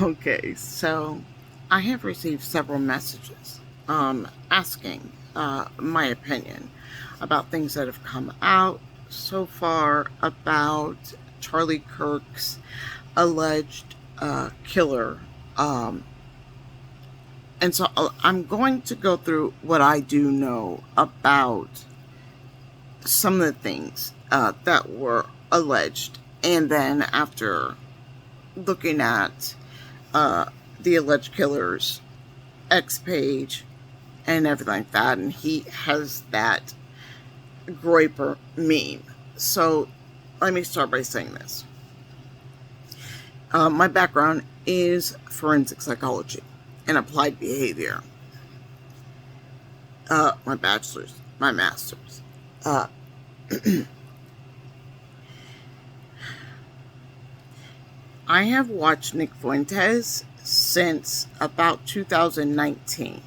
Okay, so I have received several messages asking my opinion about things that have come out so far about Charlie Kirk's alleged killer. Um, and so I'm going to go through what I do know about some of the things that were alleged. And then after looking at uh, the alleged killer's X page and everything like that, and he has that Groyper meme. So let me start by saying this. My background is forensic psychology and applied behavior. My bachelor's, my master's. Uh, I have watched Nick Fuentes since about 2019,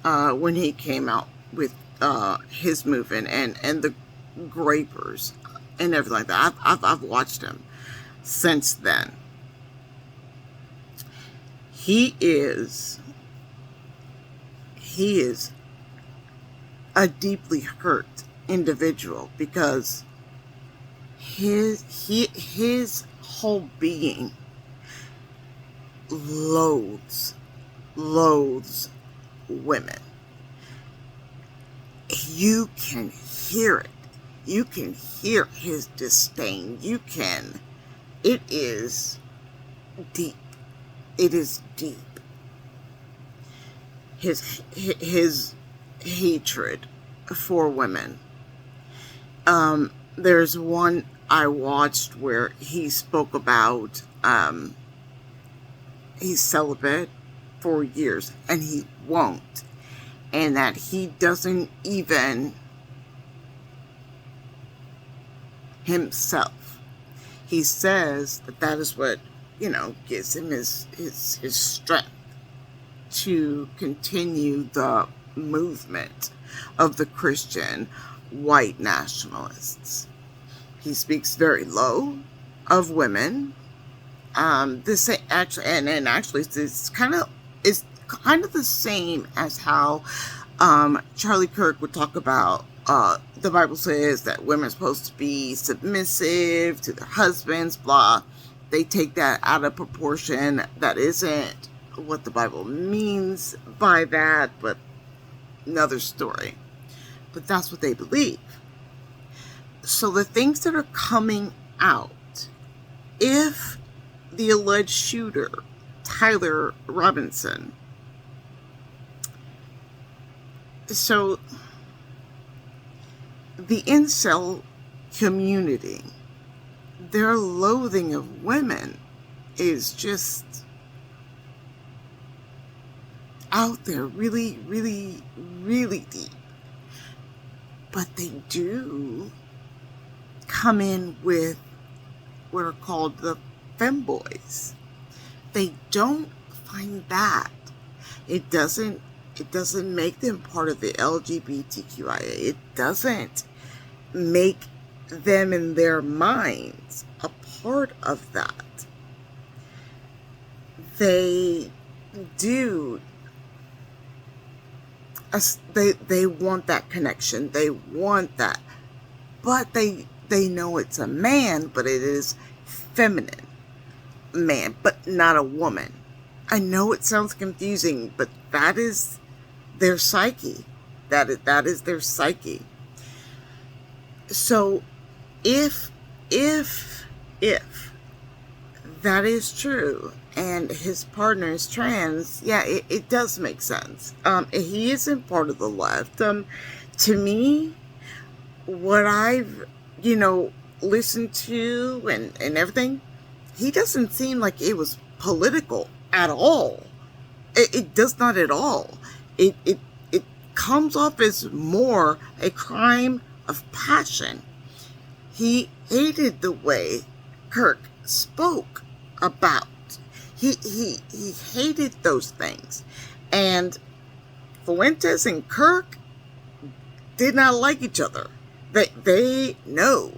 when he came out with his movement and the Groypers and everything like that. I've watched him since then. He is he is a deeply hurt individual because his whole being loathes loathes women. You can hear it. You can hear his disdain. You can. It is deep. It is deep. His hatred for women. There's one I watched where he spoke about he's celibate for years and he won't, and that he doesn't even himself. He says that that is what gives him his strength to continue the movement of the Christian white nationalists. He speaks very low of women. This actually, and actually, it's kind of the same as how Charlie Kirk would talk about. The Bible says that women are supposed to be submissive to their husbands. Blah. They take that out of proportion. That isn't what the Bible means by that, but another story. But that's what they believe. So the things that are coming out, if the alleged shooter, Tyler Robinson, so the incel community, their loathing of women is just out there, really, really, really deep. But they do come in with what are called the femboys. They don't find that. It doesn't make them part of the LGBTQIA. It doesn't make them in their minds a part of that. They do. They want that connection. They want that, but they know it's a man, but it is feminine man, but not a woman. I know it sounds confusing, but that is their psyche. That is their psyche. So if that is true and his partner is trans, yeah, it does make sense. He isn't part of the left. To me, what I've listened to and everything, he doesn't seem like it was political at all. It does not at all. It comes off as more a crime of passion. He hated the way Kirk spoke about. He hated those things. And Fuentes and Kirk did not like each other. They know.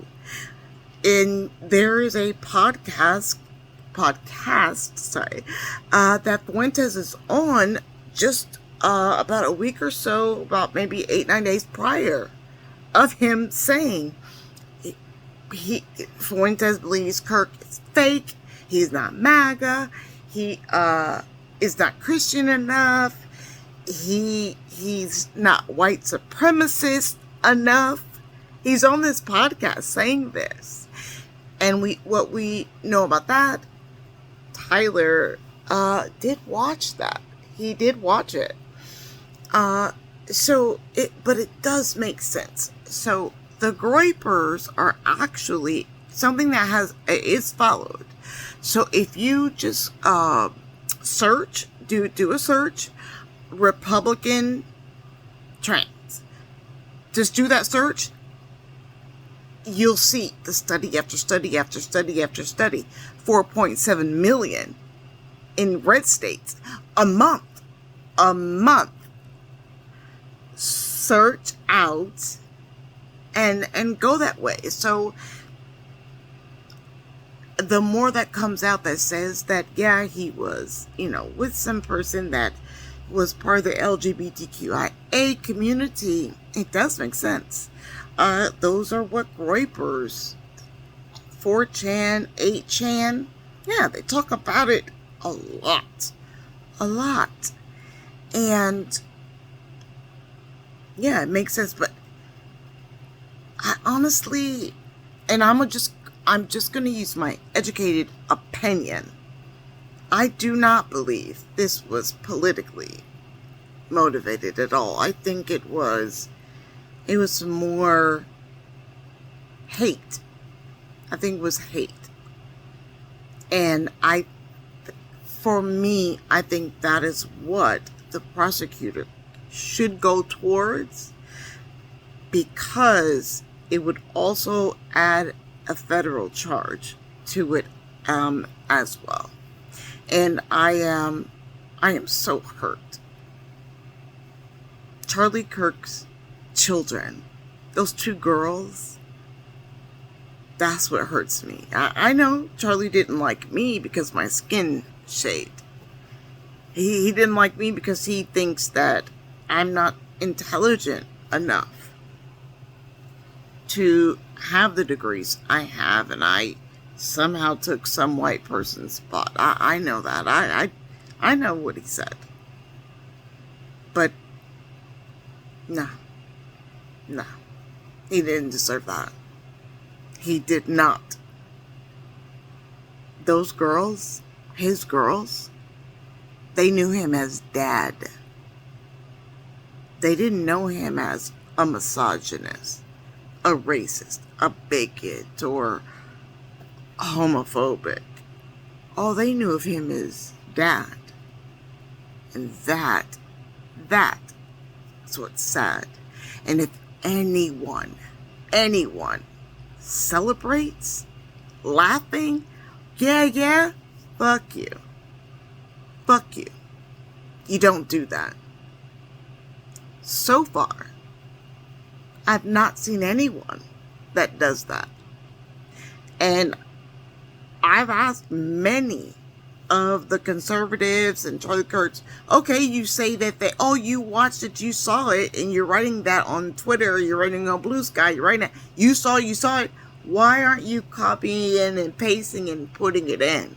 And there is a podcast podcast, sorry, that Fuentes is on just about a week or so, about maybe 8-9 days prior of him saying Fuentes believes Kirk is fake. He's not MAGA. He is not Christian enough. He's not white supremacist enough. He's on this podcast saying this. And what we know about that, Tyler did watch that. He did watch it. But it does make sense. So the Groypers are actually something that is followed. So if you just search, do a search, Republican trans, just do that search, you'll see the study after study after study after study. 4.7 million in red states a month. Search out and go that way. So the more that comes out that says that, yeah, he was, with some person that was part of the LGBTQIA community, it does make sense. Those are what Groypers, 4chan, 8chan, yeah, they talk about it a lot. And yeah, it makes sense. But I honestly, and I'm just going to use my educated opinion, I do not believe this was politically motivated at all. I think it was more hate. I think it was hate. And for me, I think that is what the prosecutor should go towards, because it would also add a federal charge to it as well. And I am so hurt. Charlie Kirk's children, those 2 girls, that's what hurts me. I know Charlie didn't like me because my skin shade. He didn't like me because he thinks that I'm not intelligent enough to have the degrees I have, and I somehow took some white person's spot. I know that. I know what he said. But no. He didn't deserve that. He did not. Those girls, his girls, they knew him as Dad. They didn't know him as a misogynist, a racist, a bigot, or homophobic. All they knew of him is Dad. And that's what's sad. And if anyone celebrates laughing, yeah, fuck you. You don't do that. So far, I've not seen anyone that does that. And I've asked many of the conservatives and Charlie Kirk's, okay, you say that you watched it, you saw it, and you're writing that on Twitter, you're writing on Blue Sky, you're writing that, you saw it. Why aren't you copying and pasting and putting it in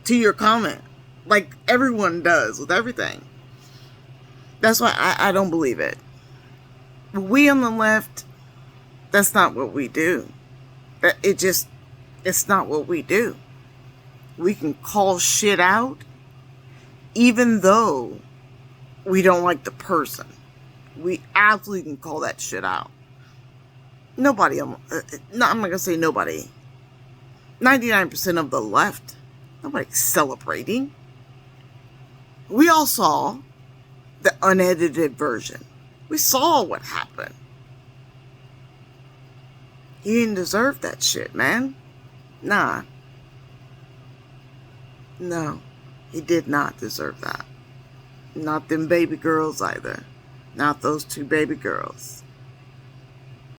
to your comment like everyone does with everything? That's why I don't believe it. We on the left, that's not what we do. It's not what we do. We can call shit out even though we don't like the person. We absolutely can call that shit out. Nobody, I'm not going to say nobody. 99% of the left, nobody's celebrating. We all saw the unedited version. We saw what happened. He didn't deserve that shit, man. Nah. No, he did not deserve that. Not them baby girls either. Not those 2 baby girls.